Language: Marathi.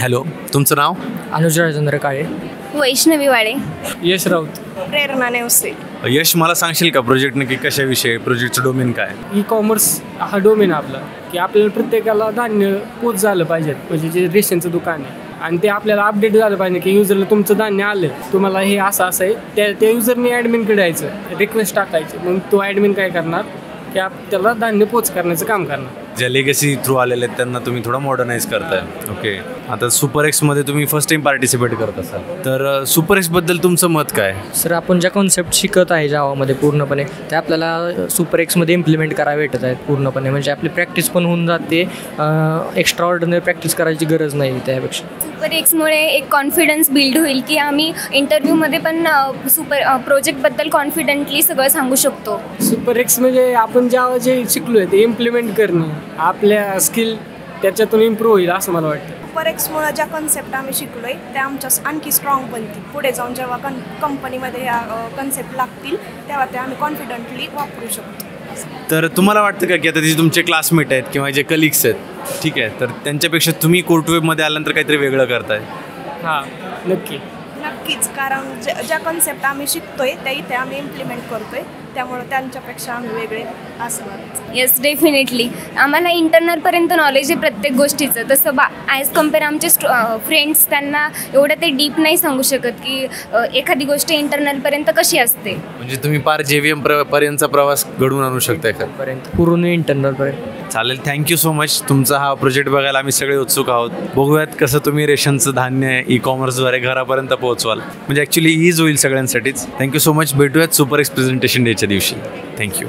हॅलो, तुमचं नाव? अनुज राजेंद्र काळे. वैष्णवी वाळे. यश राऊत. प्रेरणा नेवसे. यश, मला सांगशील का प्रोजेक्ट नक्की कशाविषयी, प्रोजेक्टचं डोमेन काय? ई कॉमर्स हा डोमेन आपला, की आपल्याला प्रत्येकाला धान्य पोच झालं पाहिजे, म्हणजे जे रेशनचं दुकान आहे आणि ते आपल्याला अपडेट झालं पाहिजे की युजरला तुमचं धान्य आलं, तुम्हाला हे असं आहे. त्या युजरने ॲडमिनकडे यायचं, रिक्वेस्ट टाकायची, मग तो ॲडमिन काय करणार की त्याला धान्य पोच करण्याचं काम करणार. ज्या लेगसी थ्रू आलेले आहेत त्यांना तुम्ही थोडं मॉडर्नाइज करताय. ओके, आता सुपर एक्समध्ये तुम्ही फर्स्ट टाइम पार्टिसिपेट करत असाल, तर सुपर एक्सबद्दल तुमचं मत काय? सर, आपण ज्या कॉन्सेप्ट शिकत आहे जावामध्ये पूर्णपणे, ते आपल्याला सुपर एक्समध्ये इम्प्लिमेंट करावे भेटत आहेत पूर्णपणे. म्हणजे आपली प्रॅक्टिस पण होऊन जाते, एक्स्ट्रा ऑर्डिनरी प्रॅक्टिस करायची गरज नाही त्यापेक्षा. सुपर एक्समुळे एक कॉन्फिडन्स बिल्ड होईल की आम्ही इंटरव्ह्यूमध्ये पण प्रोजेक्टबद्दल कॉन्फिडंटली सगळं सांगू शकतो. सुपर एक्स म्हणजे आपण ज्या जे शिकलो आहे ते इम्प्लिमेंट करणे, आपल्या स्किल त्याच्यातून इम्प्रूव्ह होईल असं मला वाटतं. सुपर एक्समुळे ज्या कन्सेप्ट आम्ही शिकलोय त्या आमच्या आणखी स्ट्रॉंग बनतील. पुढे जाऊन जेव्हा कंपनीमध्ये ह्या कन्सेप्ट लागतील तेव्हा ते आम्ही कॉन्फिडंटली वापरू शकतो. तर तुम्हाला वाटतं का की आता जे तुमचे क्लासमेट आहेत किंवा जे कलिग्स आहेत, ठीक आहे, तर त्यांच्यापेक्षा तुम्ही कोर्टवेबमध्ये आल्यानंतर काहीतरी वेगळं करताय? हां, नक्कीच, कारण ज्या कन्सेप्ट आम्ही शिकतोय त्या इथे आम्ही इम्प्लिमेंट करतोय, त्यामुळे त्यांच्यापेक्षा आम्ही वेगळे असणार. Yes, definitely. आम्हाला इंटरनलपर्यंत नॉलेज आहे प्रत्येक गोष्टीचं, तसं ॲज कम्पेअर आमचे फ्रेंड्स त्यांना एवढं ते डीप नाही सांगू शकत की एखादी गोष्ट इंटरनलपर्यंत कशी असते. म्हणजे तुम्ही पार JVM पर्यंतचा प्रवास घडवून आणू शकताय का? पूर्ण इंटरनलपर्यंत. चालेल, थँक्यू सो मच. तुमचा हा प्रोजेक्ट बघायला आम्ही सगळे उत्सुक आहोत. बघूयात कसं तुम्ही रेशनचं धान्य ई कॉमर्सद्वारे घरापर्यंत पोहोचवाल. म्हणजे ॲक्च्युली ईज होईल सगळ्यांसाठीच. Thank you so much. भेटूयात सुपर एक्स प्रेझेंटेशन डेच्या दिवशी. थँक्यू.